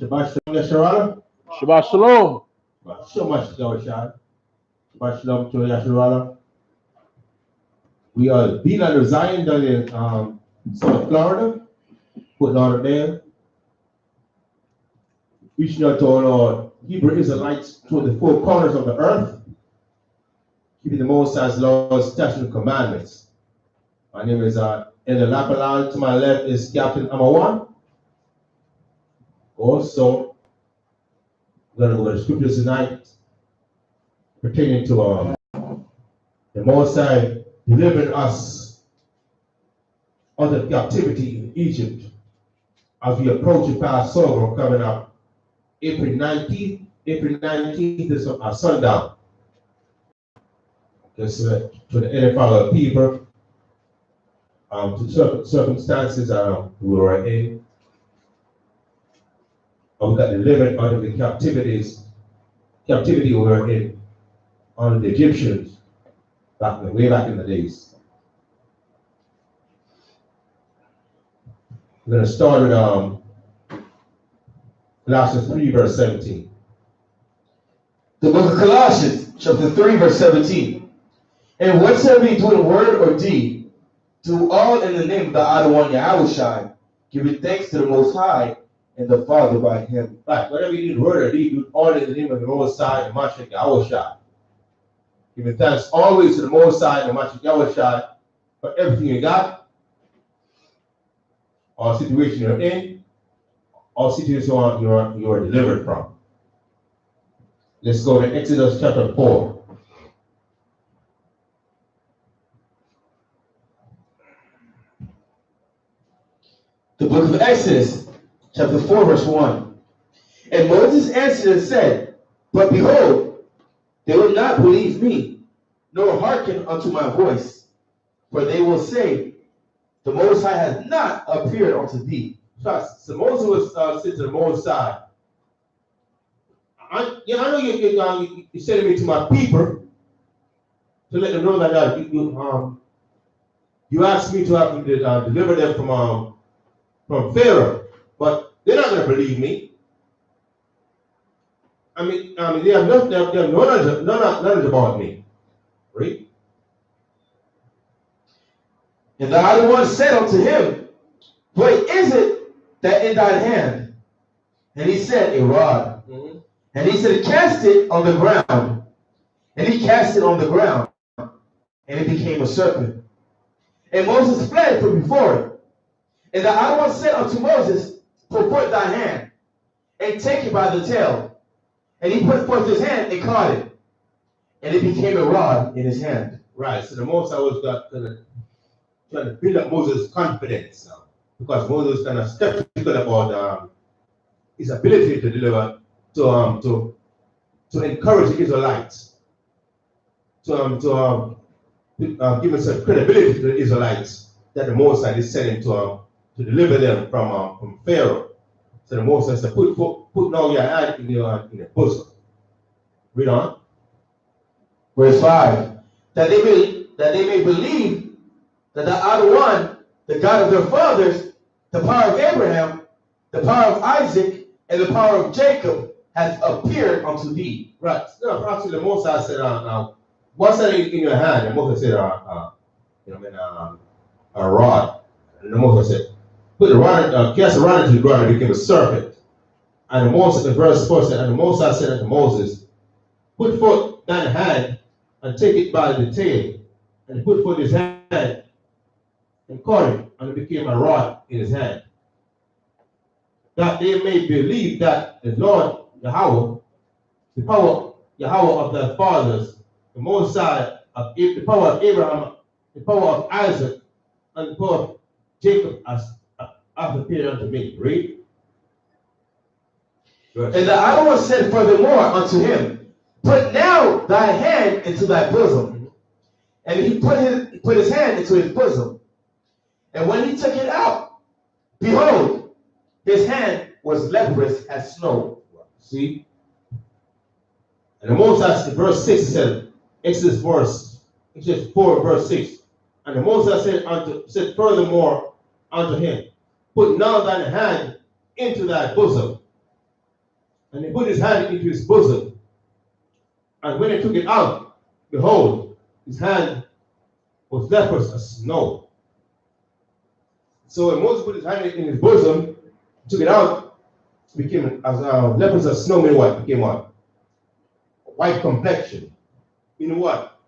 Shabbat Shalom, Yasharala. Shabbat Shalom. So much, Yahweh. Shabbat Shalom to Yasharala. We are being under Zion down in South Florida, Fort Lauderdale, reaching out to all our Hebrew Israelites toward the four corners of the earth, keeping the Most High's laws, statutes, and commandments. My name is Elder Lapalal. To my left is Captain Amawan. Also, we're going to go to the scriptures tonight pertaining to the Most High delivering us out of captivity in Egypt as we approach the Passover coming up April 19th. April 19th is our sundown. Just to the inner follow of people, to circumstances we were in. We got delivered out of the captivity we were in under the Egyptians way back in the days. We're going to start with Colossians 3, verse 17. The book of Colossians, chapter 3, verse 17. And whatsoever you do in word or deed, do all in the name of the Adonai Yahushai, giving thanks to the Most High and the Father by Him. Right, whatever you do in word or deed, do all in the name of the Most High and Mashiach Yahushai. Giving thanks always to the Most High and Mashiach Yahushai for everything you got, or situation you're in, or situation you are delivered from. Let's go to Exodus chapter 4. The book of Exodus, chapter 4, verse 1. And Moses answered and said, But behold, they will not believe me, nor hearken unto my voice. For they will say, The Most High has not appeared unto thee. So Moses was said to the Most High, I know you're sending me to my people to let them know that you asked me to have them deliver them from Pharaoh, but they're not going to believe me. I mean, they have no knowledge about me. Right? And the other one said unto him, What is it that in thine hand? And he said, A rod. Mm-hmm. And he said, Cast it on the ground. And he cast it on the ground, and it became a serpent. And Moses fled from before it. And the other one said unto Moses, Put forth thy hand, and take it by the tail. And he put forth his hand and caught it, and it became a rod in his hand. Right. So the Most High was trying to build up Moses' confidence now, because Moses was kind of skeptical about his ability to deliver, to encourage the Israelites, to give some credibility to the Israelites that the Most High is sending to deliver them from Pharaoh. So the Most High said, put now your hand in your bosom. Read on. Verse 5. That they may believe that the other one, the God of their fathers, the power of Abraham, the power of Isaac, and the power of Jacob, has appeared unto thee. Right. No, actually, the Most High said, what's that in your hand? The Most High said, a rod. And the Most High said, put the rod, cast the rod into the ground, and it became a serpent. And the Most, in verse 4 said, and the Most High said unto Moses, Put forth thine hand, and take it by the tail. And he put forth his hand, and caught it, and it became a rod in his hand. That they may believe that the Lord Yahweh, the power Yahweh of their fathers, the Most High, the power of Abraham, the power of Isaac, and the power of Jacob has appeared unto me. Read. And the other one said furthermore unto him, Put now thy hand into thy bosom. And he put his hand into his bosom. And when he took it out, behold, his hand was leprous as snow. See? And the Most High, verse 6 said, Exodus 4, verse 6. And the Most High said furthermore unto him, Put now thine hand into thy bosom. And he put his hand into his bosom. And when he took it out, behold, his hand was leprous as snow. So when Moses put his hand in his bosom, took it out, became as leprous as snow. Meaning what? Became what? White complexion. You know what?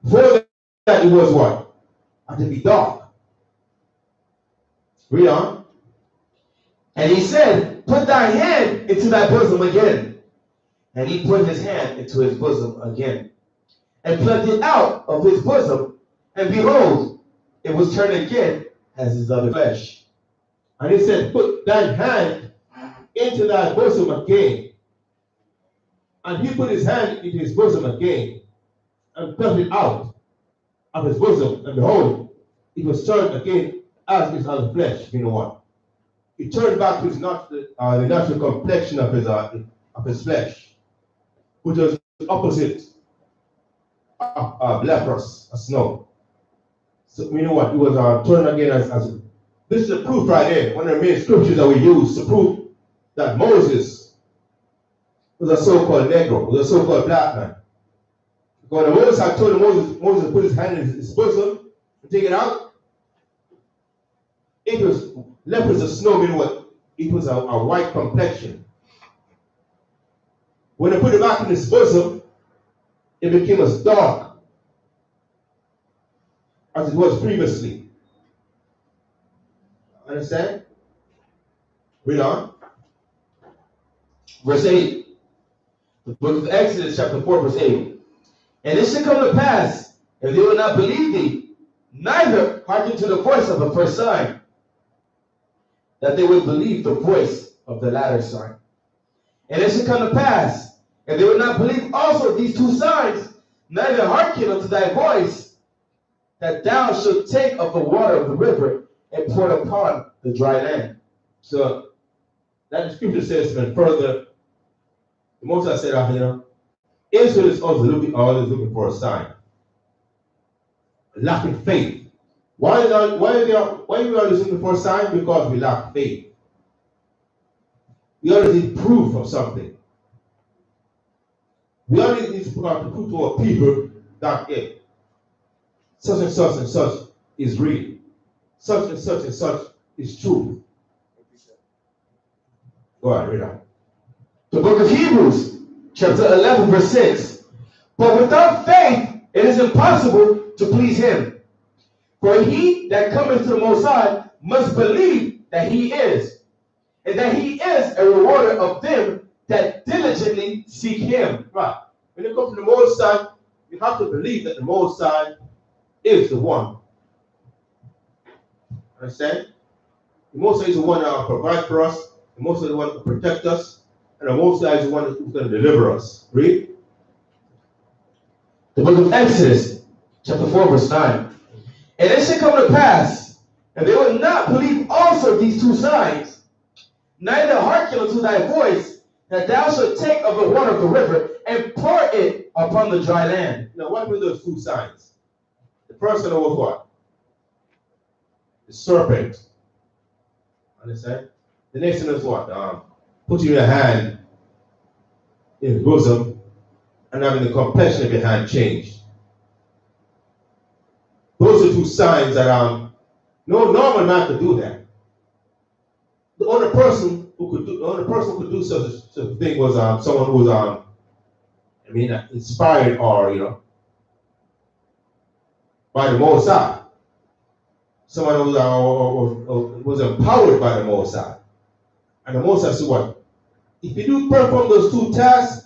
Before that, it was what? Had to be dark. Read on. And he said, put thy hand into thy bosom again. And he put his hand into his bosom again, and plucked it out of his bosom, and behold, it was turned again as his other flesh. And he said, put thine hand into thy bosom again. And he put his hand into his bosom again, and plucked it out of his bosom, and behold, it was turned again as his other flesh. You know what? It turned back to his the natural complexion of his flesh, which was opposite leprous as snow. So you know what? It was turned again as this is the proof right there. One of the main scriptures that we use to prove that Moses was a so-called Negro, was a so-called black man. Because the Moses had told Moses to put his hand in his bosom and take it out. It was leprous as snow, meaning what? It was a white complexion. When they put it back in his bosom, it became as dark as it was previously. Understand? Read on. Verse 8. The book of Exodus, chapter 4, verse 8. And it shall come to pass, if they will not believe thee, neither hearken to the voice of the first sign, that they will believe the voice of the latter sign. And it shall come to pass, if they will not believe also these two signs, neither hearken unto thy voice, that thou shalt take of the water of the river and pour it upon the dry land. So that the scripture says even further, the Moses said out here, Israel is always looking for a sign. Lacking faith. Why are we always looking for a sign? Because we lack faith. We always need proof of something. We always need to prove to our people that such and such is real. Such and such is true. Go ahead, read on. The book of Hebrews, chapter 11, verse 6. But without faith it is impossible to please him. For he that cometh to the Most High must believe that he is, and that he is a rewarder of them that diligently seek him. Right. When you come to the Most High, you have to believe that the Most High is the one. Understand? The Most High is the one that will provide for us. The Most High is the one that will protect us. And the Most High is the one who's going to deliver us. Read. The book of Exodus, chapter 4, verse 9. And it shall come to pass, and they will not believe also these two signs, neither hearken unto thy voice, that thou shalt take of the water of the river and pour it upon the dry land. Now, what were those two signs? The first one was what? The serpent. Understand? The next one is what? Putting your hand in his bosom and having the complexion of your hand changed. Those are two signs that no normal man could do that. The only person who could do such a thing was someone who was inspired or by the Most High. Someone who was empowered by the Most High. And the Most High said what? If you do perform those two tasks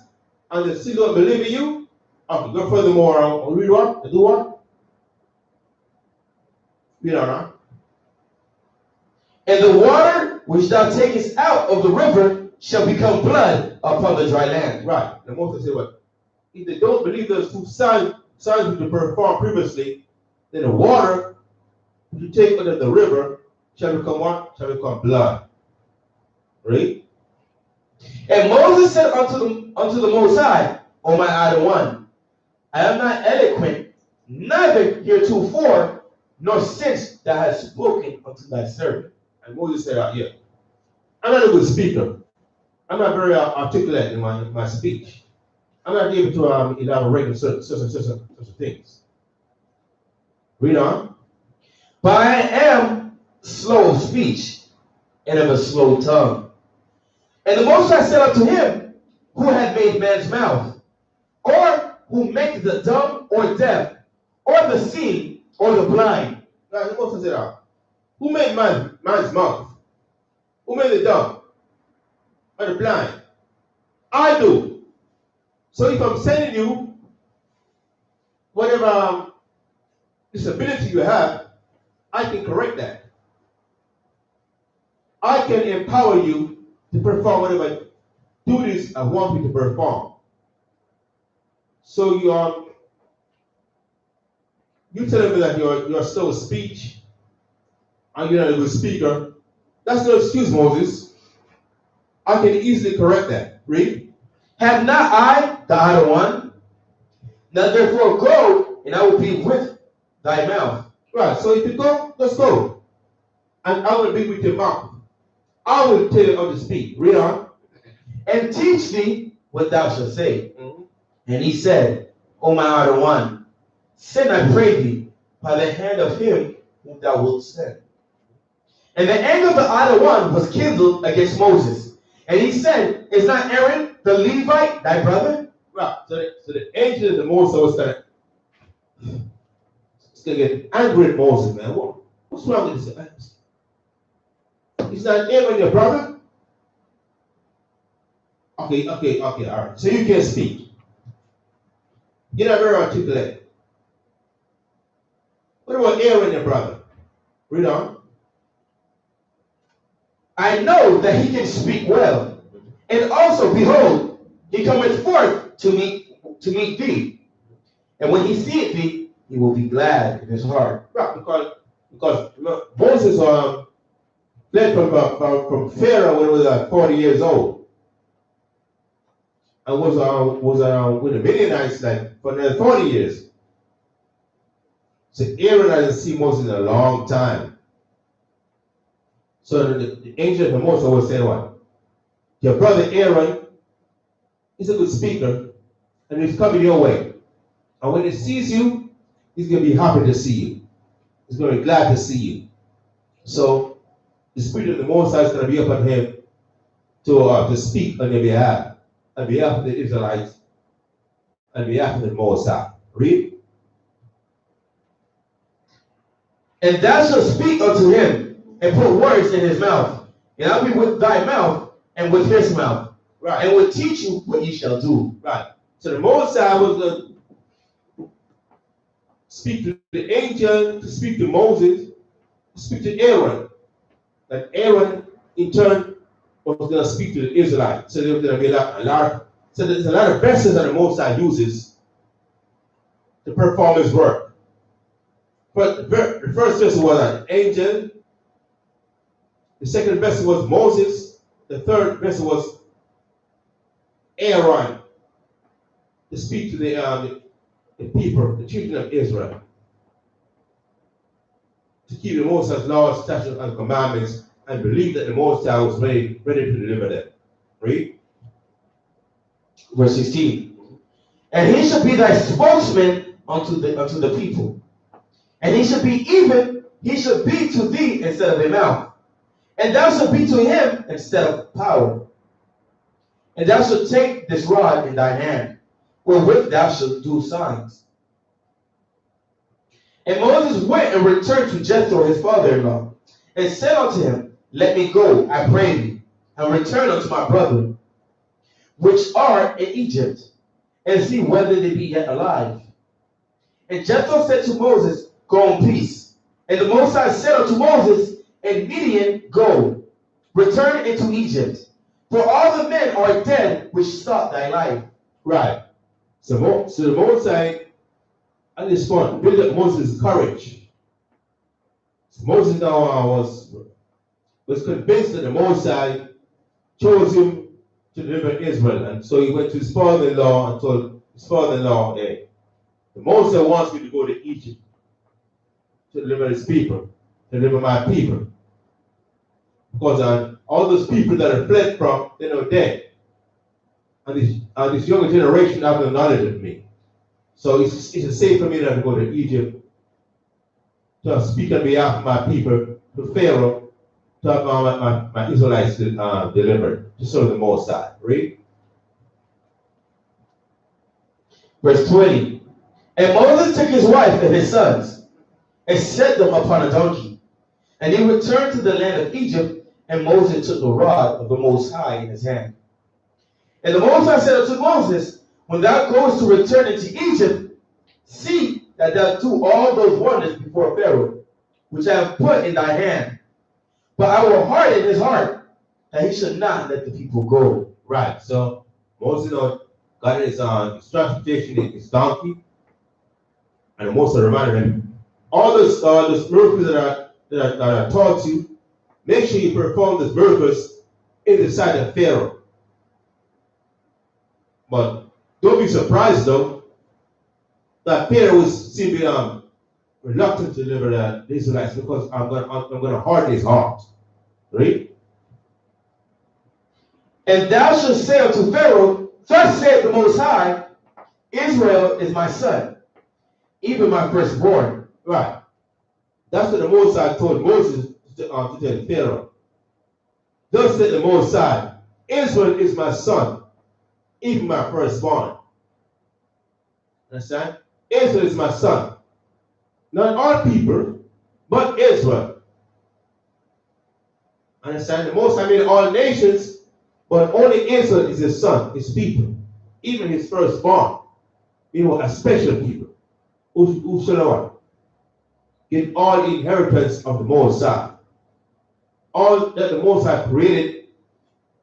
and they still don't believe in you, okay, go furthermore, read what? Do what? You know, right? And the water which thou takest out of the river shall become blood upon the dry land. Right. The Moses said what? If they don't believe those two signs which you performed previously, then the water which you take out of the river shall become what? Shall become blood. Right? And Moses said unto the Most High, O my idol one, I am not eloquent, neither heretofore, nor since thou hast spoken unto thy servant. And Moses said, I'm not a good speaker. I'm not very articulate in my speech. I'm not able to elaborate on certain things. Read on. But I am slow of speech and of a slow tongue. And the Most High said unto him, who had made man's mouth, or who maketh the dumb or deaf, or the seeing or the blind? Now, the Most High said, who made man's mouth? Who made the dumb or the blind? I do. So if I'm sending you whatever disability you have, I can correct that. I can empower you to perform whatever duties I want you to perform. So you telling me that you're slow of speech and you're not a good speaker. That's no excuse, Moses. I can easily correct that. Read. Have not I the idle one? Now therefore go, and I will be with thy mouth. Right, so if you go, just go. And I will be with your mouth. I will tell you how to speak. Read on. And teach thee what thou shalt say. And he said, O my idle one, send, I pray thee, by the hand of him whom thou wilt send. And the anger of the idle one was kindled against Moses. And he said, is not Aaron the Levite thy brother? Right, so the angel of the Moses was going to get angry at Moses, man. What's wrong with this? Is not Aaron your brother? Okay, all right. So you can speak. You're not very articulate. What about Aaron, your brother? Read on. I know that he can speak well. And also, behold, he cometh forth to meet thee. And when he seeth thee, he will be glad in his heart. Right, because Moses fled from Pharaoh when he was 40 years old. And was with the Midianites for another 40 years. So Aaron hasn't seen Moses in a long time. So the angel of the Most High was saying what? Your brother Aaron is a good speaker, and he's coming your way. And when he sees you, he's going to be happy to see you. He's going to be glad to see you. So the Spirit of the Most High is going to be upon him to speak on your behalf of the Israelites, on behalf of the Most High. Read. And thou shalt speak unto him, and put words in his mouth. And I'll be with thy mouth, and with his mouth. Right. And will teach you what ye shall do. Right. So the Most High was going to speak to the angel, to speak to Moses, to speak to Aaron. And Aaron, in turn, was going to speak to the Israelites. So there's going to be a lot. So there's a lot of vessels that the Most High uses to perform his work. But the first vessel was an angel. The second vessel was Moses. The third vessel was Aaron to speak to the people, the children of Israel, to keep the Most High's laws, statutes, and commandments, and believe that the Most High was ready to deliver them. Read. Verse 16. And he shall be thy spokesman unto the people. And he shall be to thee instead of a mouth. And thou shalt be to him instead of power. And thou shalt take this rod in thy hand, wherewith thou shalt do signs. And Moses went and returned to Jethro his father-in-law, and said unto him, let me go, I pray thee, and return unto my brethren, which are in Egypt, and see whether they be yet alive. And Jethro said to Moses, go in peace. And the Most High said unto Moses, and Midian, go, return into Egypt, for all the men are dead which sought thy life. Right. So the Most High, at this point, built up Moses' courage. So Moses now was convinced that the Most High chose him to deliver Israel. And so he went to his father-in-law and told his father-in-law, hey, the Most High wants me to go to Egypt to deliver his people, to deliver my people. Because all those people that are fled from, they're now dead. And this younger generation have no knowledge of me. So it's safe for me not to go to Egypt to speak on behalf of my people to Pharaoh to have my Israelites delivered to serve the Most High. Read. Verse 20. And Moses took his wife and his sons and set them upon a donkey. And he returned to the land of Egypt, and Moses took the rod of the Most High in his hand. And the Most High said unto Moses, when thou goest to return into Egypt, see that thou do all those wonders before Pharaoh, which I have put in thy hand. But I will harden his heart, that he should not let the people go. Right. So Moses got his transportation in his donkey, and Moses reminded him, all those miracles that I taught you, make sure you perform those miracles in the sight of Pharaoh. But don't be surprised though that Pharaoh seemed to be reluctant to deliver the Israelites, because I'm going to harden his heart. Right? And thou shalt say unto Pharaoh, thus saith the Most High, Israel is my son, even my firstborn. Right. That's what the Most High told Moses to tell Pharaoh. Thus said the Most High, Israel is my son, even my firstborn. Understand? Israel is my son. Not all people, but Israel. Understand? The Most High made all nations, but only Israel is his son, his people, even his firstborn. A special people who shall get all the inheritance of the Most High. All that the Most High created,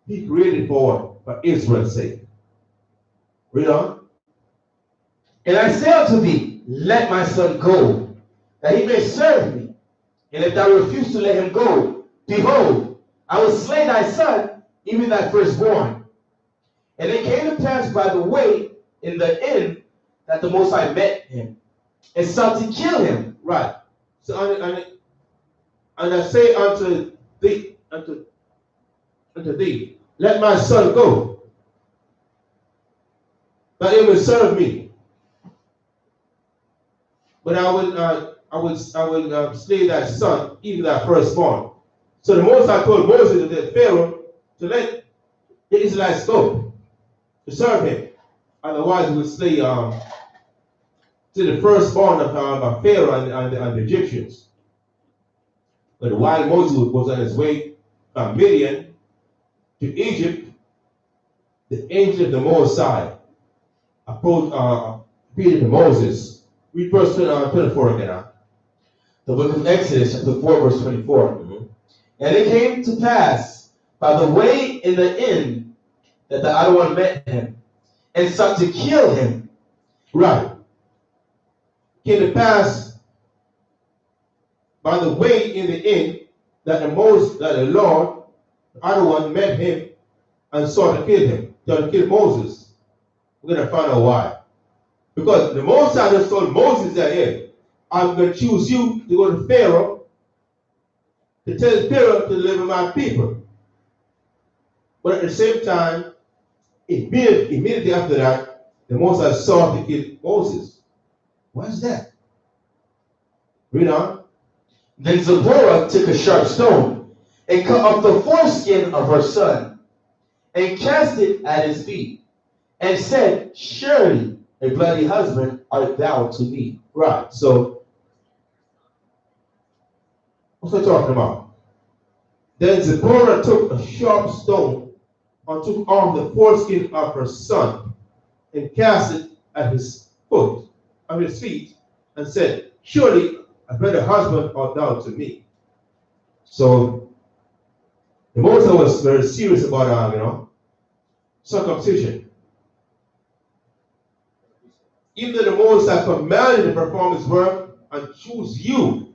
he created for Israel's sake. Read on. And I say unto thee, let my son go, that he may serve me. And if thou refuse to let him go, behold, I will slay thy son, even thy firstborn. And it came to pass by the way in the inn that the Most High met him and sought to kill him. Right. So and I say unto thee, let my son go, that he will serve me. But I will slay thy son, even thy firstborn. So the Most High told Moses that Pharaoh to let the Israelites go to serve him. Otherwise, he would slay to the firstborn of Pharaoh and the Egyptians. But while Moses was on his way from Midian to Egypt, the angel of the Most High appeared to Moses. Read verse 24 again. The book of Exodus, chapter 4, verse 24. Mm-hmm. And it came to pass by the way in the inn that the other one met him and sought to kill him. Right. Came to pass by the way in the inn that the Lord, the other one, met him and sought to kill him, to kill Moses. We're going to find out why. Because the Most High just told Moses that, hey, I'm going to choose you to go to Pharaoh, to tell Pharaoh to deliver my people. But at the same time, immediately after that, the Most High sought to kill Moses. Why is that? Read on. Then Zipporah took a sharp stone and cut off the foreskin of her son and cast it at his feet and said, surely a bloody husband art thou to me. Right. So, what's I talking about? Then Zipporah took a sharp stone and took off the foreskin of her son and cast it at his foot, of his feet, and said, surely a better husband art thou to me. So the Most High was very serious about circumcision. Even though the Most High commanded to perform his work and choose you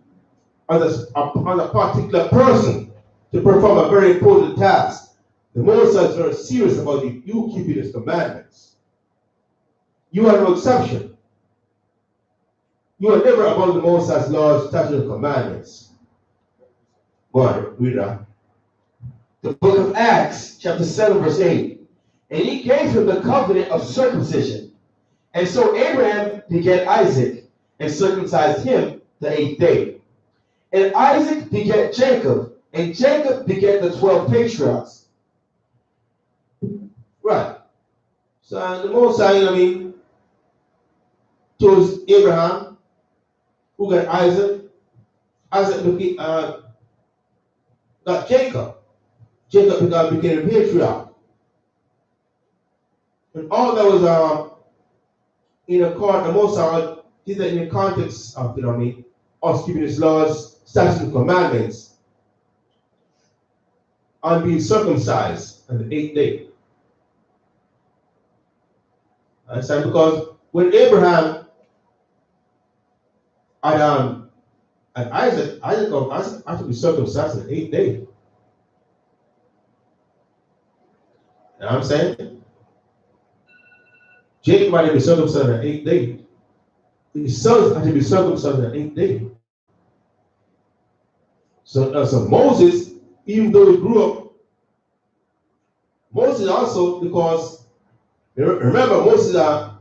as a particular person to perform a very important task, the Most High is very serious about you keeping his commandments. You are no exception. You are never above the Most High's laws, statutes, and commandments. Go on, read that. The book of Acts, chapter 7, verse 8. And he gave him the covenant of circumcision. And so Abraham begat Isaac, and circumcised him the 8th day. And Isaac begat Jacob, and Jacob begat the 12 patriarchs. Right. So the Most High, chose Abraham, who got Isaac. Isaac got Jacob. Jacob became a patriarch. And all that was in a court, the Most High did that in the context of, us keeping his laws, statutes, and commandments, and being circumcised on the 8th day. Understand? Because when Abraham and Isaac had to be circumcised on the 8th day. You know what I'm saying? Jacob had to be circumcised on the 8th day. His sons had to be circumcised on the 8th day. So Moses, even though he grew up, Moses also, because remember Moses,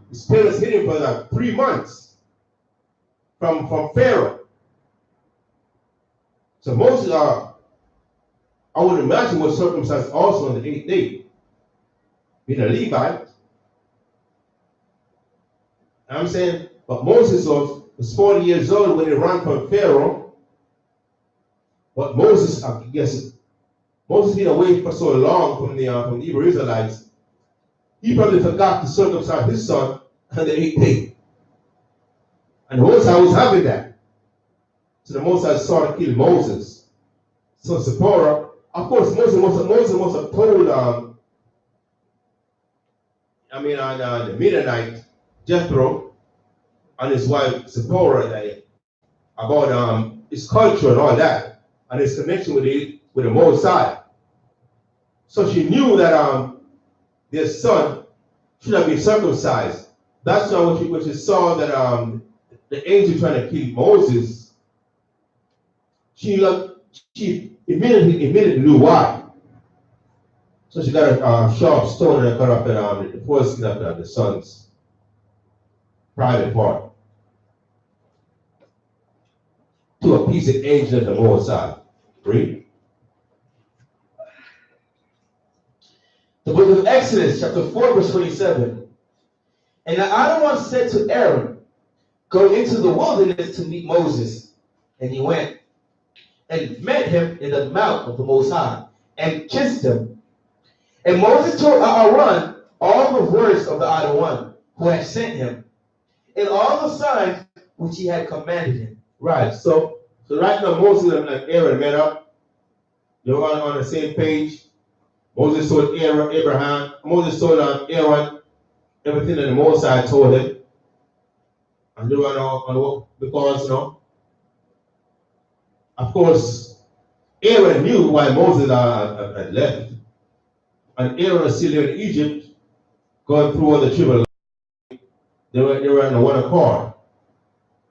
his parents hid him for like 3 months from Pharaoh. So Moses, I would imagine, was circumcised also on the 8th day, being a Levite. I'm saying, but Moses was 40 years old when he ran from Pharaoh. But Moses, I guess, Moses been away for so long from the Hebrew Israelites, he probably forgot to circumcise his son on the 8th day. And the Most High was having that. So the Most High sought to kill Moses. So Zipporah, of course, Moses must have told, on the Midianite, Jethro, and his wife Zipporah, about his culture and all that, and his connection with the Most High. So she knew that their son should have been circumcised. That's why when she saw that the angel trying to kill Moses, she immediately knew why. So she got a sharp stone and cut off the foreskin of the son's private part to appease the angel of the Most High. Read. The book of Exodus, chapter 4, verse 27. And the other one said to Aaron, go into the wilderness to meet Moses. And he went and met him in the mount of the Most High, and kissed him. And Moses told Aaron all the words of the other one who had sent him, and all the signs which he had commanded him. Right. So right now Moses and Aaron met up. They were on the same page. Moses told Aaron everything that the Most High told him. And they were on because, of course, Aaron knew why Moses had left. And Aaron was still in Egypt, going through all the tribulation. They were in one accord.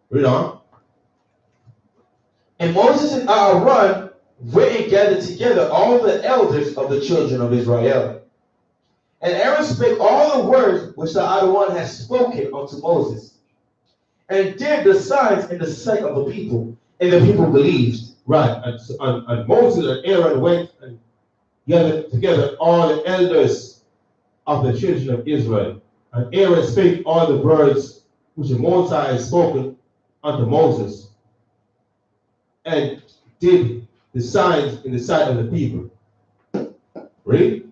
Read on. And Moses and Aaron went and gathered together all the elders of the children of Israel. And Aaron spake all the words which the other one had spoken unto Moses, and did the signs in the sight of the people, and the people believed. Right. And Moses and Aaron went and gathered together all the elders of the children of Israel. And Aaron spake all the words which the Most High had spoken unto Moses, and did the signs in the sight of the people. Read.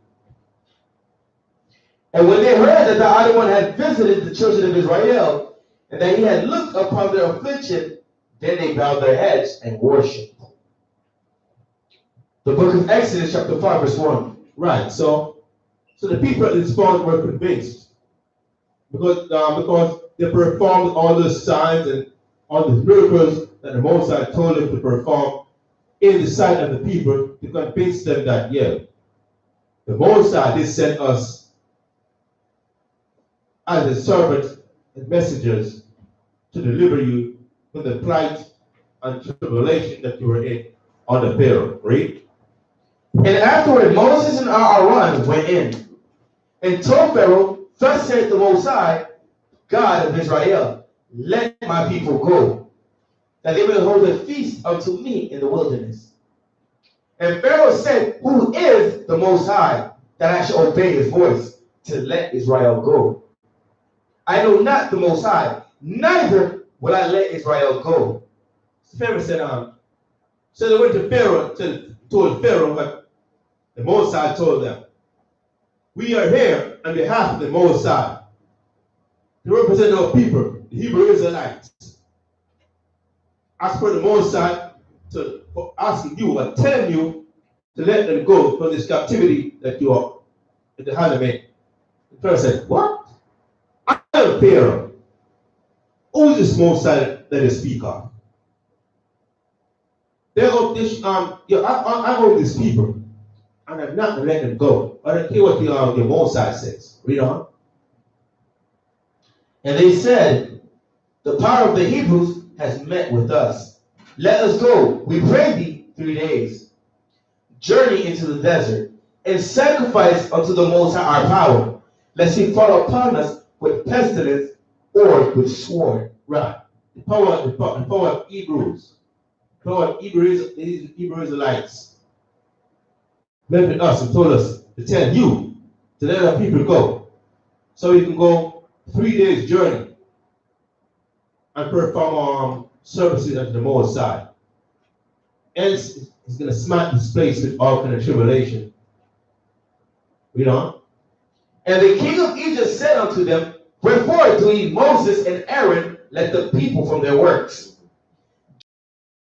And when they heard that the other one had visited the children of Israel, and that he had looked upon their affliction, then they bowed their heads and worshipped. The book of Exodus, chapter 5, verse 1. Right. So the people at this point were convinced because they performed all the signs and all the miracles that the Most High told them to perform in the sight of the people to convince them that, yeah, the Most High did send us as a servant and messengers to deliver you from the plight and tribulation that you were in under Pharaoh. Read. And afterward Moses and Aaron went in and told Pharaoh, thus saith the Most High, God of Israel, let my people go, that they may hold a feast unto me in the wilderness. And Pharaoh said, who is the Most High, that I should obey his voice to let Israel go? I know not the Most High, neither will I let Israel go. Pharaoh said, so they went to Pharaoh, told Pharaoh what the Most High told them. We are here on behalf of the Most High to represent our people, the Hebrew Israelites. As for the Most High, for asking you or telling you to let them go from this captivity that you are in the hand of me. The Pharaoh said, what? I am Pharaoh. Who is this Most High that they speak of? They go this, I hold these people, and I'm not going to let them go. I don't care what the Most High says. Read on. And they said, the power of the Hebrews has met with us. Let us go, we pray thee, 3 days. Journey into the desert, and sacrifice unto the Most High our power, lest he fall upon us with pestilence or with sword. Right. The power of Hebrews. The power of Hebrew Israelites. Met with us and told us to tell you to let our people go. So we can go 3 days journey and perform services unto the Most High. Else, he's going to smack this place with all kind of tribulation. Read on. And the king of Egypt said unto them, wherefore do ye Moses and Aaron let the people from their works,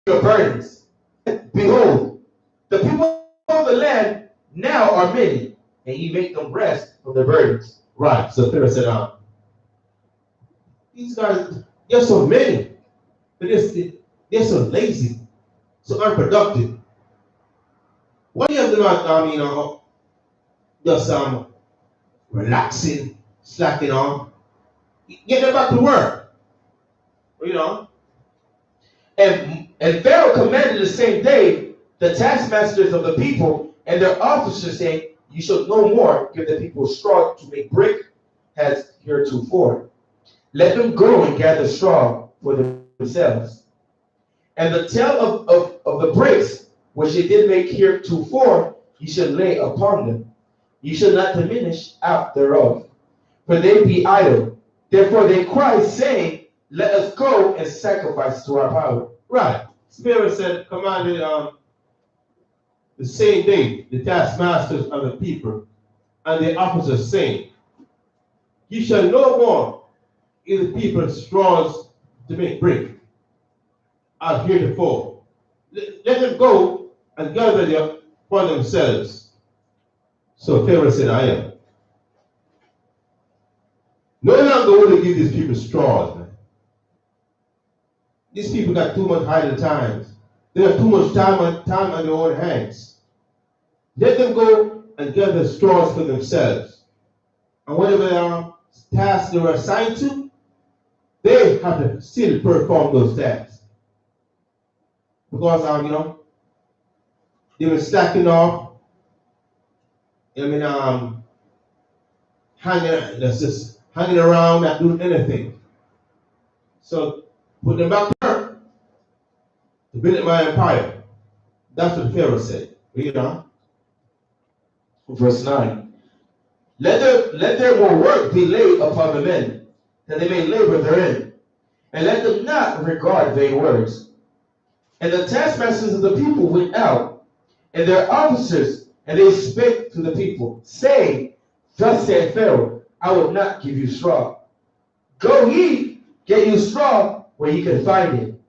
your burdens? Behold, the people of the land now are many, and ye make them rest from their burdens. Right. So Pharaoh said, these guys, they're so many, but they're so lazy, so unproductive. Why do you have them not, just relaxing, slacking on? Get them back to work. And Pharaoh commanded the same day the taskmasters of the people and their officers, saying, you shall no more give the people straw to make brick as heretofore. Let them go and gather straw for themselves. And the tale of the bricks which they did make heretofore, ye shall lay upon them. Ye shall not diminish out thereof, for they be idle. Therefore they cry, saying, let us go and sacrifice to our power. Right. Spirit said, commanded the same day the taskmasters of the people and the officers, saying, ye shall no more give the people straws to make brick as heretofore. Let them go and gather them for themselves. So Pharaoh said, I am. No longer will they give these people straws, man. These people got too much idle times. They have too much time on their own hands. Let them go and gather straws for themselves. And whatever tasks they were assigned to, they have to still perform those tasks. Because they were stacking off, hanging around, not doing anything. So put them back to work to build my empire. That's what Pharaoh said. Read on. Verse 9. Let their more work be laid upon the men, that they may labor therein, and let them not regard vain words. And the taskmasters of the people went out, and their officers, and they spake to the people, saying, thus said Pharaoh, I will not give you straw. Go ye, get you straw where ye can find it.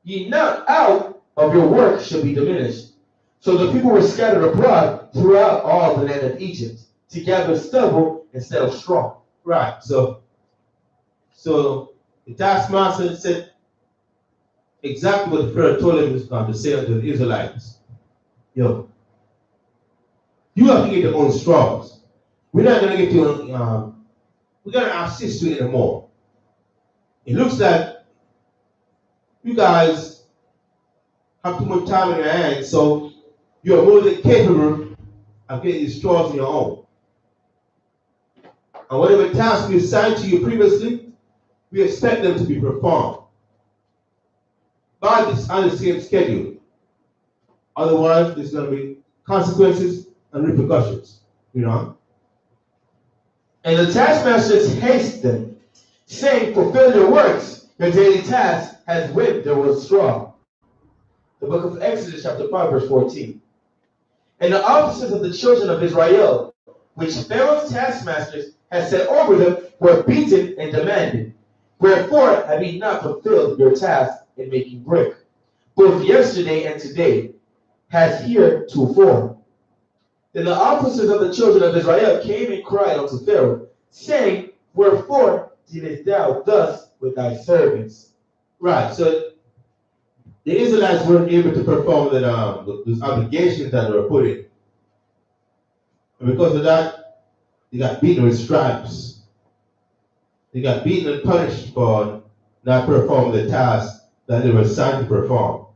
Ye not out of your work shall be diminished. So the people were scattered abroad throughout all the land of Egypt, to gather stubble instead of straw. Right. So the taskmaster said exactly what the Pharaoh told him to say unto the Israelites. Yo, you have to get your own straws. We're not going to get you, we're going to assist you anymore. It looks like you guys have too much time in your hands, so You are more than capable of getting these straws on your own. And whatever task we assigned to you previously, we expect them to be performed by this on the same schedule. Otherwise, there's going to be consequences and repercussions. You know? And the taskmasters haste them, saying, fulfill your works, your daily task has whipped there was straw. The book of Exodus, chapter 5, verse 14. And the officers of the children of Israel, which Pharaoh's taskmasters had set over them, were beaten and demanded, wherefore have ye not fulfilled your task in making brick, both yesterday and today, has heretofore? Then the officers of the children of Israel came and cried unto Pharaoh, saying, wherefore didst thou thus with thy servants? Right, so the Israelites weren't able to perform those obligations that they were put in. And because of that, they got beaten with stripes. They got beaten and punished for not performing the task that they were assigned to perform.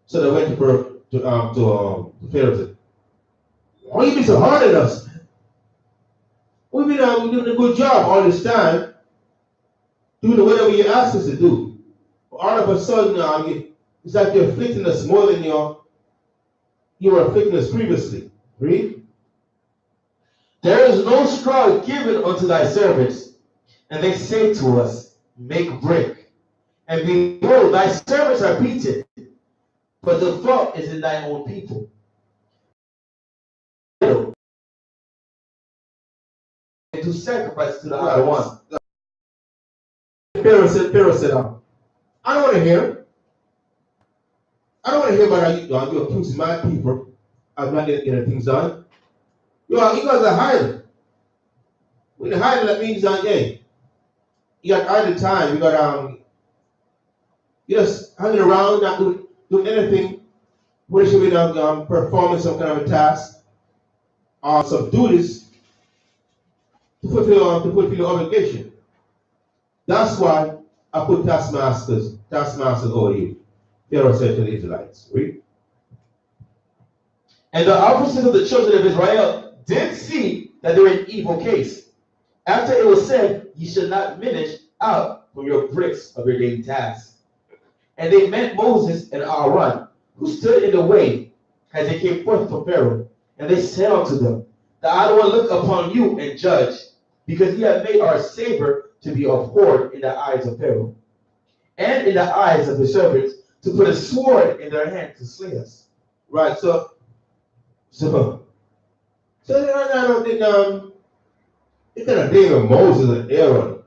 So they went to Pharaoh and said, why you be so hard on us? We've been doing a good job all this time, doing whatever you asked us to do. But all of a sudden, it's like you're afflicting us more than you were afflicting us previously. Read. There is no straw given unto thy servants. And they say to us, make brick. And behold, thy servants are beaten. But the fault is in thy own people. And to sacrifice to the other one. Pharaoh said, I don't want to hear. I don't want to hear about how you're accusing my people of not getting things done. You guys are hiding. When you're hiding, that means hey, you got idle time. You got you're just hanging around, not doing anything. What should be performing some kind of a task or some duties to fulfill your obligation. That's why I put taskmasters over you. Pharaoh said to the Israelites. Read. And the officers of the children of Israel did see that they were in evil case. After it was said, ye shall not diminish out from your bricks of your daily tasks. And they met Moses and Aaron, who stood in the way as they came forth from Pharaoh. And they said unto them, the idol will look upon you and judge, because ye have made our savor to be abhorred in the eyes of Pharaoh, and in the eyes of the servants, to put a sword in their hand to slay us. Right, so I don't think they kind of blame Moses and Aaron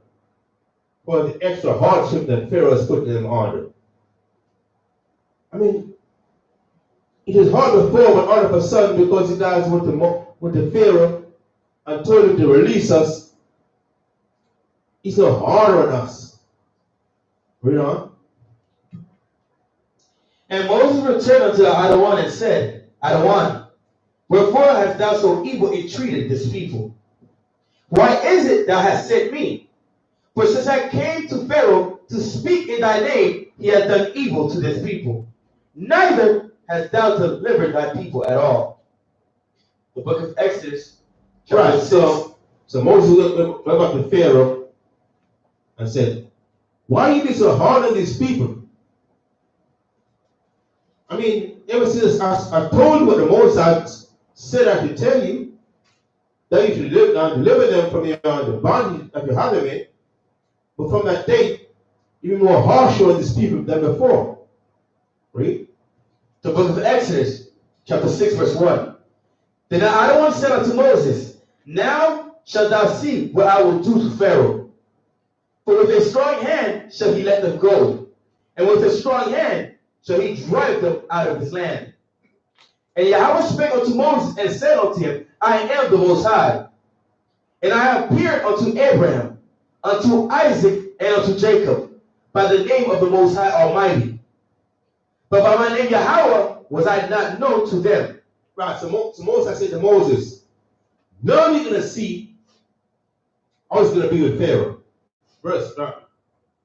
for the extra hardship that Pharaoh is putting them under. I mean, it is hard before, but all of a sudden, because you guys went to Pharaoh and told him to release us, he's so hard on us. Read on. And Moses returned unto the idol one and said, Idol one, wherefore hast thou so evil entreated this people? Why is it thou hast sent me? For since I came to Pharaoh to speak in thy name, he hath done evil to this people. Neither hast thou delivered thy people at all. The book of Exodus, chapter 6. So Moses went up to Pharaoh and said, why are you being so hard on these people? I mean, ever since I told you what the Moses said I should tell you, that you should deliver them from the bondage that you have them in. But from that date, even more harsher on these people than before. Read. The book of Exodus, chapter 6, verse 1. Then the idol one said unto Moses, now shalt thou see what I will do to Pharaoh. For with a strong hand shall he let them go, and with a strong hand shall he drive them out of his land. And Yahweh spake unto Moses and said unto him, I am the Most High, and I have appeared unto Abraham, unto Isaac, and unto Jacob, by the name of the Most High Almighty. But by my name Yahweh was I not known to them. Right, so Moses said to Moses, now you're going to see how it's going to be with Pharaoh. Verse 9.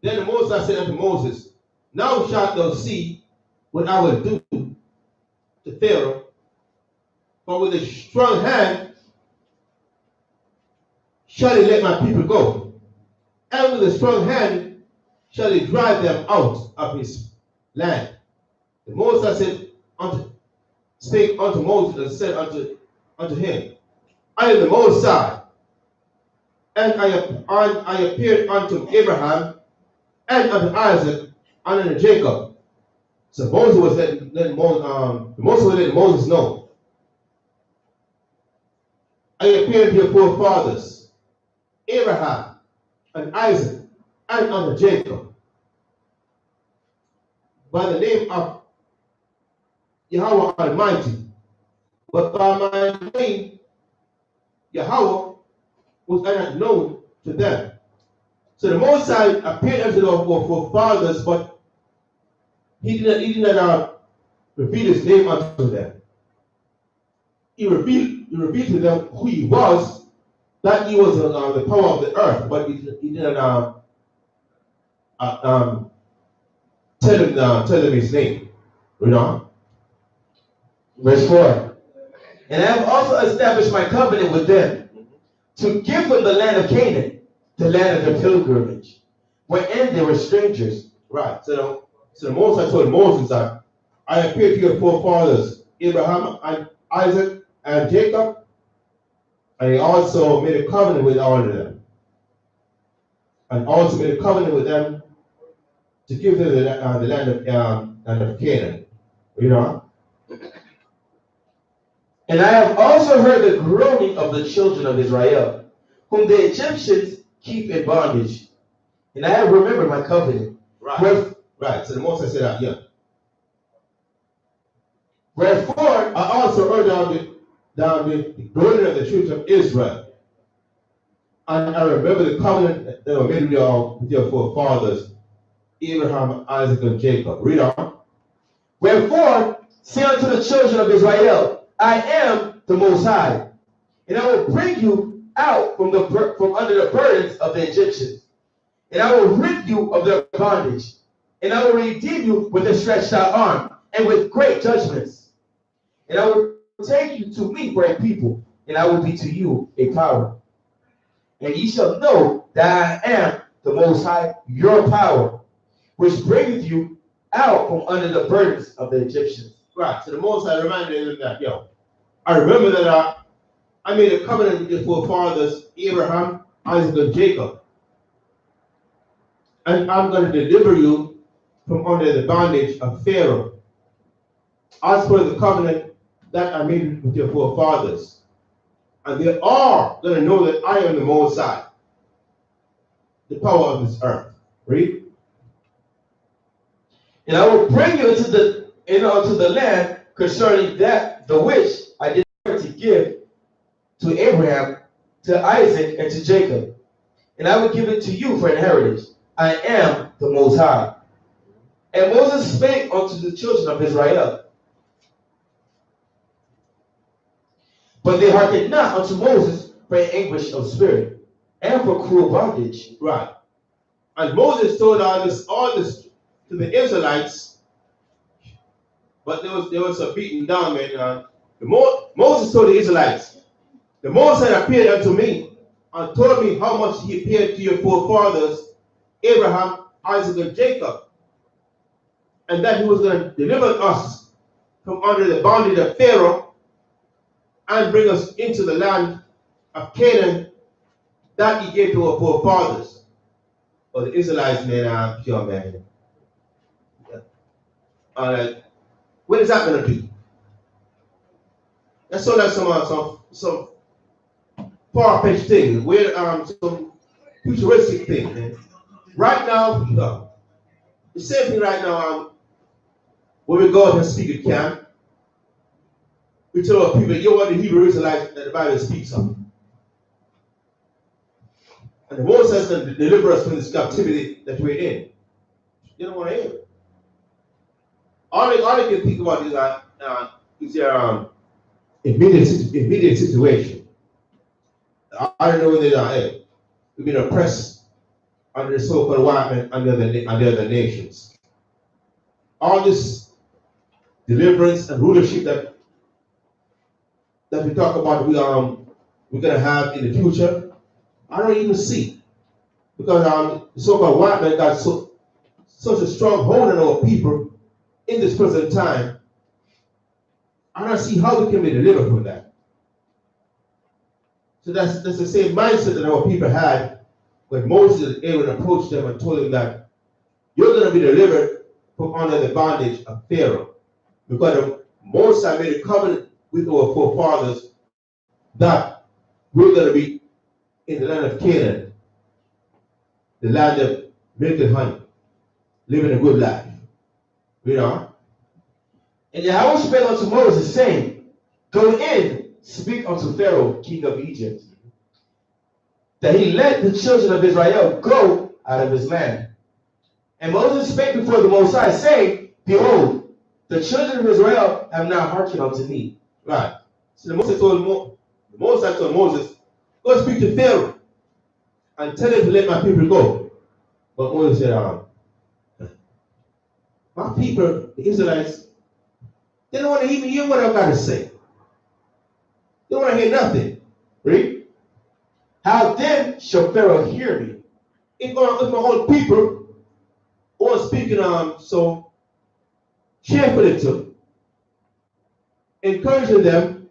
Then Moses said unto Moses, now shalt thou see what I will do to Pharaoh but with a strong hand shall he let my people go, and with a strong hand shall he drive them out of his land. The Most High spake unto Moses and said unto him, I am the Most High, and I appeared unto Abraham and unto Isaac and unto Jacob. So Moses was letting Moses know, I appeared to your forefathers, Abraham and Isaac and unto Jacob, by the name of Yahweh Almighty, but by my name Yahweh was I not known to them. So the Most High appeared unto their forefathers, but he did not reveal his name unto them. He revealed to them who he was, that he was the power of the earth, but he did not tell them his name. Read on. Verse 4. And I have also established my covenant with them, to give them the land of Canaan, the land of their pilgrimage, wherein they were strangers. Right. So the Most High told Moses that I appeared to your forefathers, Abraham and Isaac and Jacob, and he also made a covenant with all of them. And also made a covenant with them to give them the land of Canaan. You know? And I have also heard the groaning of the children of Israel, whom the Egyptians keep in bondage. And I have remembered my covenant. Right. Right. So the Most High said that, yeah. Wherefore, I also heard down the groaning of the children of Israel. And I remember the covenant that were made with your forefathers, Abraham, Isaac, and Jacob. Read on. Wherefore, say unto the children of Israel, I am the Most High, and I will bring you out from under the burdens of the Egyptians, and I will rid you of their bondage, and I will redeem you with a stretched out arm and with great judgments, and I will take you to me for a people, and I will be to you a power. And ye shall know that I am the Most High, your power, which bringeth you out from under the burdens of the Egyptians. Right. So the Most High reminded them that, yo, I remember that I made a covenant with your forefathers, Abraham, Isaac, and Jacob. And I'm going to deliver you from under the bondage of Pharaoh, as per the covenant that I made with your forefathers. And they are going to know that I am the Most High, the power of this earth. Read. And I will bring you into the land concerning that the which I did to give to Abraham, to Isaac, and to Jacob. And I will give it to you for inheritance. I am the Most High. And Moses spake unto the children of Israel. But they hearkened not unto Moses for anguish of spirit, and for cruel bondage. Right. And Moses told all this to the Israelites, but there was a beating down, man. Moses told the Israelites, the Most High appeared unto me and told me how much he appeared to your forefathers, Abraham, Isaac, and Jacob, and that he was going to deliver us from under the bondage of Pharaoh and bring us into the land of Canaan that he gave to our forefathers. Or the Israelites, man, pure man. All right. What is that going to do? That's all like some far-fetched thing, where some futuristic thing, man. Right now, the same thing right now, when we go out and speak at camp, we tell our people, you're what the Hebrew Israelites that the Bible speaks of. And the Most High is going to deliver us from this captivity that we're in. They don't want to hear it. All they can think about is their immediate situation. I don't know when they are. Hey, we've been oppressed under the so-called white men under the nations. All this deliverance and rulership that that we talk about we're gonna have in the future, I don't even see. Because the so-called white man got such a strong hold on our people in this present time. I don't see how we can be delivered from that. So that's the same mindset that our people had when Moses and Aaron approached them and told them that you're going to be delivered from under the bondage of Pharaoh. Because Moses made a covenant with our forefathers that we're going to be in the land of Canaan, the land of milk and honey, living a good life. You know? And Yahweh spake unto Moses, saying, Go in, speak unto Pharaoh, king of Egypt, that he let the children of Israel go out of his land. And Moses spake before the Most High, saying, Behold, the children of Israel have not hearkened unto me. Right. So the Moses told Moses, go speak to Pharaoh and tell him to let my people go. But Moses said, my people, the Israelites, they don't want to even hear what I've got to say. They don't want to hear nothing. Read. How then shall Pharaoh hear me? If my own people are speaking so cheerfully to, encouraging them,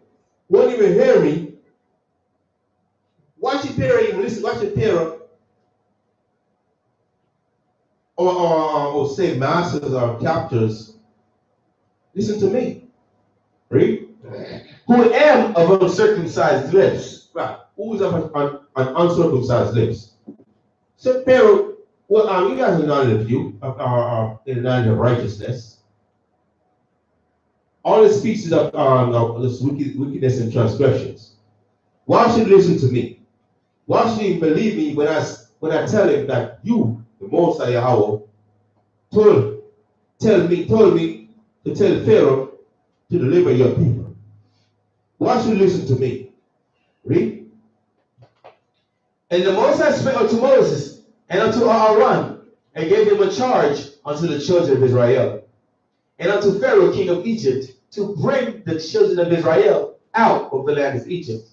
won't even hear me. Why should Pharaoh even listen? Why should Pharaoh or say masters or captors listen to me? Read. Who am of uncircumcised lips. Right. Who is of an uncircumcised lips? So Pharaoh, well, you guys are knowledge of you, in the knowledge of righteousness. All the species of this wickedness and transgressions. Why should he listen to me? Why should he believe me when I tell him that you, the Most High Yahweh, told me to tell Pharaoh to deliver your people? Why should he listen to me? Read. And the Most High spake unto Moses and unto Aaron, and gave them a charge unto the children of Israel, and unto Pharaoh king of Egypt, to bring the children of Israel out of the land of Egypt.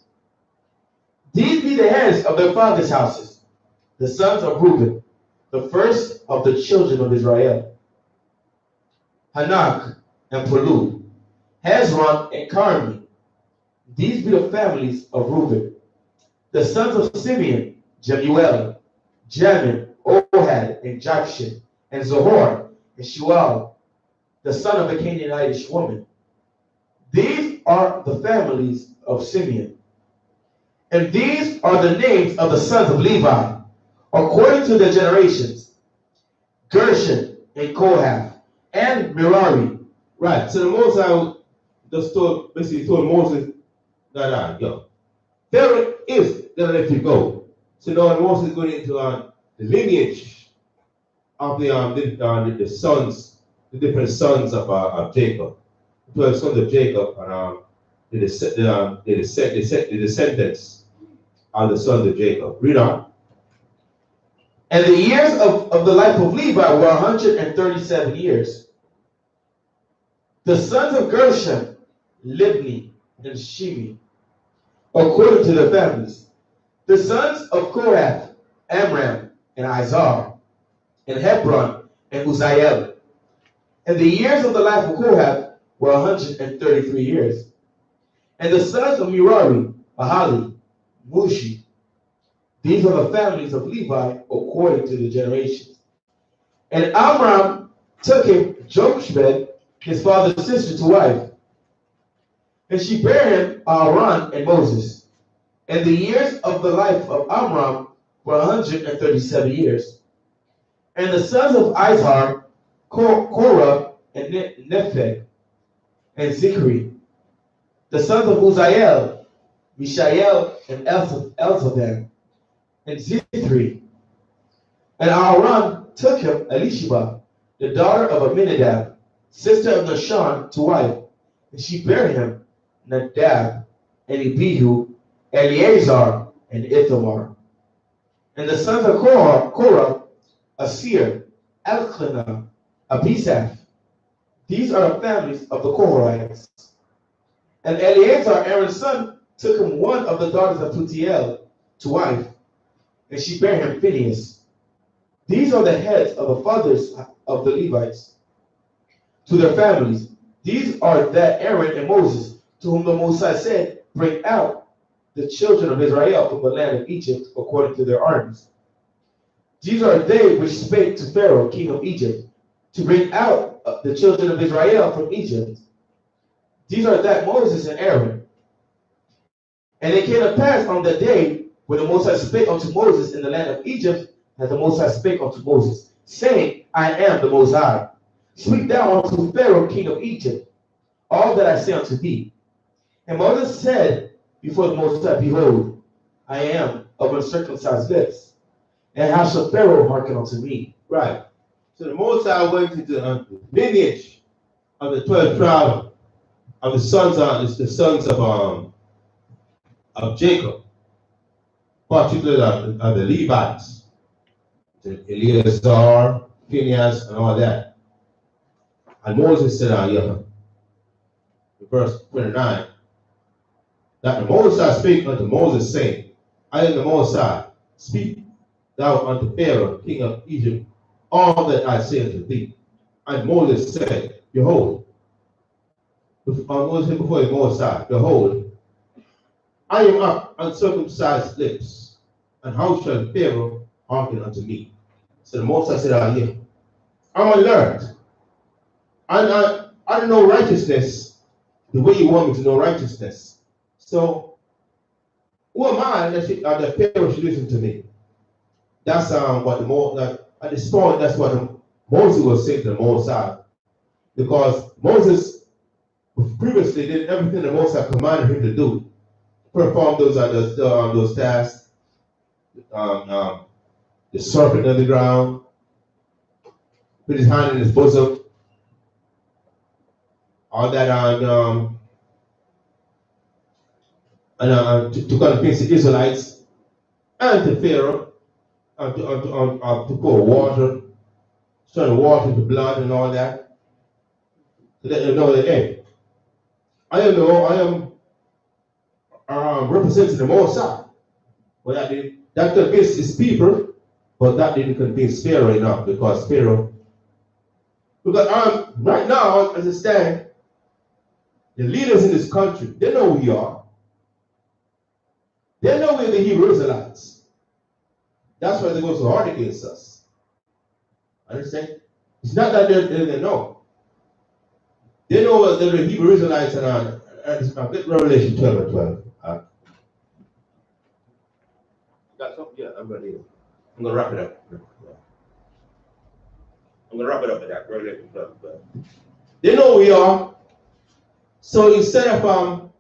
These be the heads of their fathers' houses, the sons of Reuben, the first of the children of Israel: Hanak and Palu, Hezron and Carmi. These be the families of Reuben. The sons of Simeon: Jemuel, Jamin, Ohad, and Jakshin, and Zohar, and Shual, the son of a Canaanitish woman. These are the families of Simeon. And these are the names of the sons of Levi, according to their generations: Gershon, and Kohath, and Merari. Right. So the Moses basically told Moses that Pharaoh is gonna let you go. So now Moses is going into the lineage of the sons, the different sons of Jacob, 12 sons of Jacob, and the descendants of the sons of Jacob. Read on. And the years of the life of Levi were 137 years. The sons of Gershon: Libni and Shimi, according to their families. The sons of Kohath: Amram and Izhar, and Hebron and Uzziel. And the years of the life of Kohath were 133 years. And the sons of Merari: Mahali, Mushi. These are the families of Levi according to the generations. And Amram took him Jochebed, his father's sister, to wife. And she bare him Aaron and Moses. And the years of the life of Amram were 137 years. And the sons of Izhar: Korah and Nepheg and Zichri. The sons of Uzziel: Mishael and Elzabad and Zithri. And Aaron took him Elisheba, the daughter of Aminadab, sister of Nahshon, to wife. And she bare him Nadab and Abihu, Eleazar and Ithamar. And the sons of Korah: Asir, Elkanah, Abisaph. These are the families of the Korahites. And Eleazar, Aaron's son, took him one of the daughters of Putiel to wife, and she bare him Phinehas. These are the heads of the fathers of the Levites, to their families. These are that Aaron and Moses, to whom the Most High said, bring out the children of Israel from the land of Egypt according to their armies. These are they which spake to Pharaoh, king of Egypt, to bring out the children of Israel from Egypt. These are that Moses and Aaron. And it came to pass on the day when the Most High spake unto Moses in the land of Egypt, that the Most High spake unto Moses, saying, I am the Most High. Speak thou unto Pharaoh, king of Egypt, all that I say unto thee. And Moses said before the Most High, behold, I am of uncircumcised lips, and how shall Pharaoh hearken unto me? Right. So the Most High went into the lineage of the 12 tribes of the sons of Jacob, particularly of the Levites, Eleazar, Phinehas, and all that. And Moses said, in verse 29, that the Most High spake unto Moses, saying, I am the Most High, speak thou unto Pharaoh, king of Egypt, all that I say unto thee. And Moses said, behold, Moses before the Most High, behold, I am of uncircumcised lips, and how shall Pharaoh hearken unto me? So the Most High said, I'm unlearned. And I don't know righteousness the way you want me to know righteousness. So who am I that Pharaoh should listen to me? That's what at this point, that's what Moses was saying to the Most High. Because Moses previously did everything the Most High commanded him to do. Perform those tasks, the serpent on the ground, put his hand in his bosom, all that to convince the Israelites and to Pharaoh to pour water, turn water into blood and all that. To let them know that, hey, I am representing the Most High. Well, that convinced his people, but that didn't convince Pharaoh enough, because right now, as it stands, the leaders in this country, they know who we are. They know we're the Hebrew Israelites. That's why they go so hard against us. Understand? It's not that they know. They know that the Hebrew Israelites and get Revelation 12 and 12. Got something? Yeah, I'm going to wrap it up. I'm going to wrap it up with that. Revelation 12 and 12. They know who we are. So instead of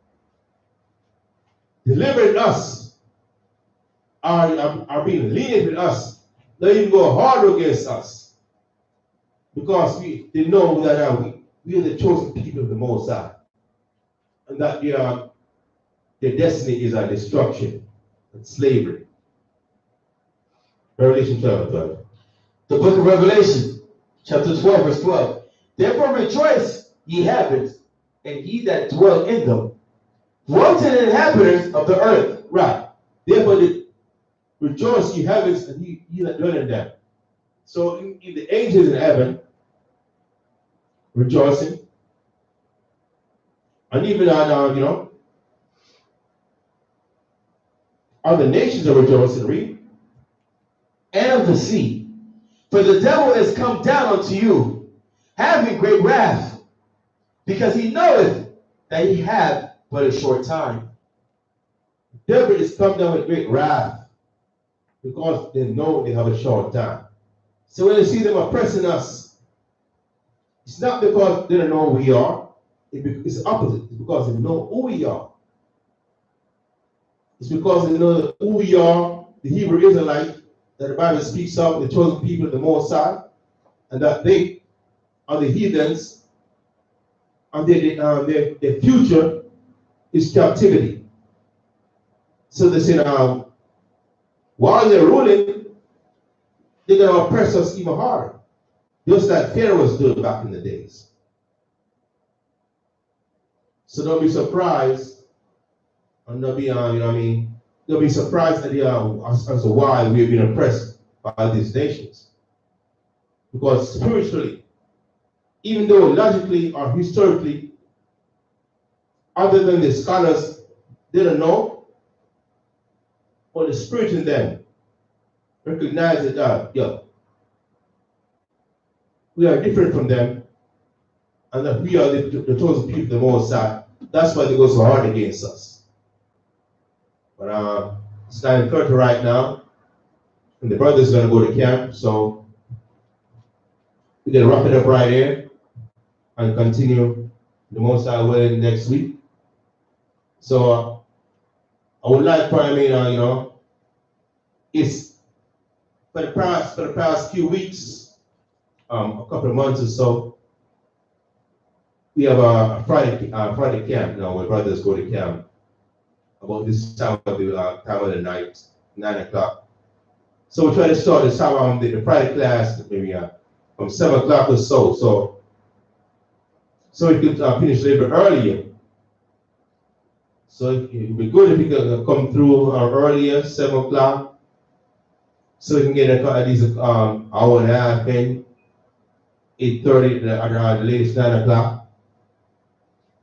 delivering us, are being lenient with us, they even go hard against us. Because they know that we are the chosen people of the Most High. And that their destiny is our destruction and slavery. Revelation 12 and 12. The book of Revelation, chapter 12, verse 12. Therefore rejoice, ye heavens, and ye that dwell in them. Woe to the inhabitants of the earth. Right. Therefore rejoice, ye heavens, and ye that dwell in them. So in the angels in heaven, rejoicing. And even on, other nations are rejoicing, read. And of the sea. For the devil is come down unto you, having great wrath, because he knoweth that he hath but a short time. The devil is come down with great wrath, because they know they have a short time. So when they see them oppressing us, it's not because they don't know who we are. It's the opposite. It's because they know who we are. It's because they know who we are, the Hebrew Israelite, that the Bible speaks of, the chosen people of the Most High, and that they are the heathens, and their future is captivity. So they say, while they're ruling, they're going to oppress us even harder, just like Pharaoh was doing back in the days. So don't be surprised, and don't be, you know what I mean, don't be surprised at as to why we've been oppressed by these nations. Because spiritually, even though logically or historically, other than the scholars, they don't know, but the spirit in them recognizes that, we are different from them, and that we are the chosen people, the Most High. That's why they go so hard against us. But it's 9:30 right now, and the brother's going to go to camp, so we're going to wrap it up right here and continue the Most High willing next week. So I would like for it's for the past few weeks, a couple of months or so, we have a Friday camp now where brothers go to camp about this time of the night, 9 o'clock. So we try to start this time the Friday class maybe from 7 o'clock or so. So we could finish a little bit earlier. So it would be good if you could come through earlier, 7 o'clock, so we can get at least an hour and a half in, 8:30 at the latest 9 o'clock.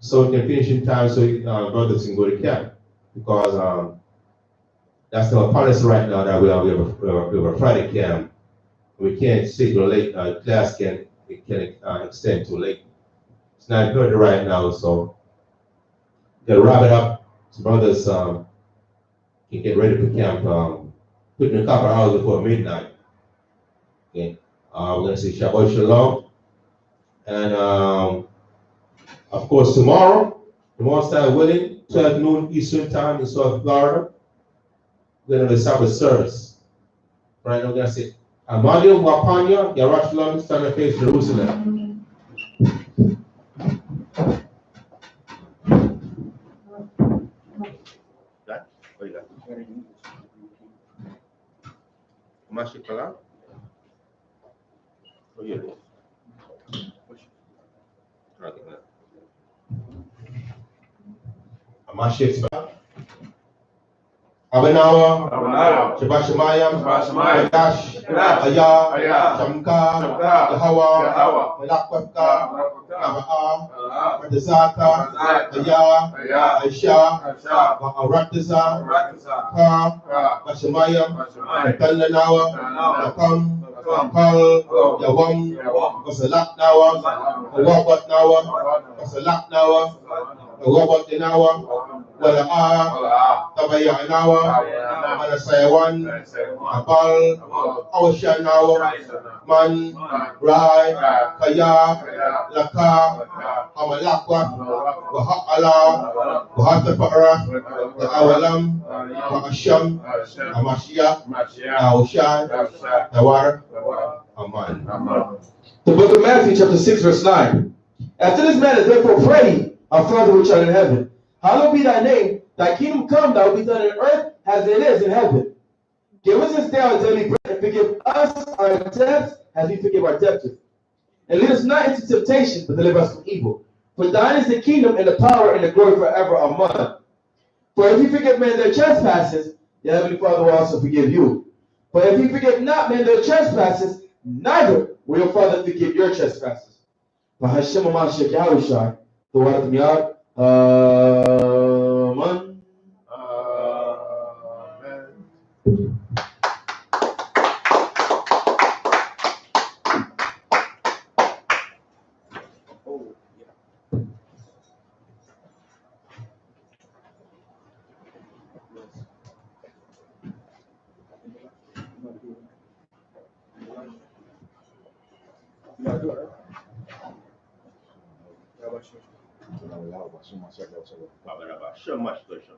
So we can finish in time so brothers can go to camp. Because that's our policy right now that we have a Friday camp. We can't stay too late. Class can extend too late. It's 9:30 right now, so we'll wrap it up. So brothers can get ready for camp. Put in a couple hours before midnight. Okay. We're gonna say Shabbat Shalom, and of course tomorrow, the Most High willing, 12 noon Eastern time in South Florida, we're gonna have a Sabbath service. Right now, we're gonna say Amadio Wapanya, Yarashlam, stand and face Jerusalem. That? What you got? Mashikala? Oh, yeah. Amashikala? Abanawa, Shabbat Shemayim, Kadash, Ayah, Shamka, Yahawa, Malakwaka, Abaa, Radazaka, Ayah, Aisha, Aratiza, Ka, Bashemayim, Talanawa, Nakam, Kal, Yawam, Basalak Nawa, Awabat Nawa, Basalak Nawa, Awabat Nawa, Wala Tabaya Nawa, Manasayawan, Abal, Awashan Nawa, Man, Rai, Kaya, Laka, Amalakwa, Waha'ala, Wahatapara, Awalam, Wahasham, Amashia, Awashan, Nawar, Aman. The book of Matthew, chapter 6, verse 9. After this manner, therefore pray, our Father which art in heaven, hallowed be thy name, thy kingdom come, thy will be done on earth as it is in heaven. Give us this day our daily bread, and forgive us our debts as we forgive our debtors. And lead us not into temptation, but deliver us from evil. For thine is the kingdom, and the power, and the glory forever. Amen. For if you forgive men their trespasses, your heavenly Father will also forgive you. But if you forgive not men their trespasses, neither will your Father forgive your trespasses. Hashem Amashek Yahushai, the word of Yah, Amen. So much question.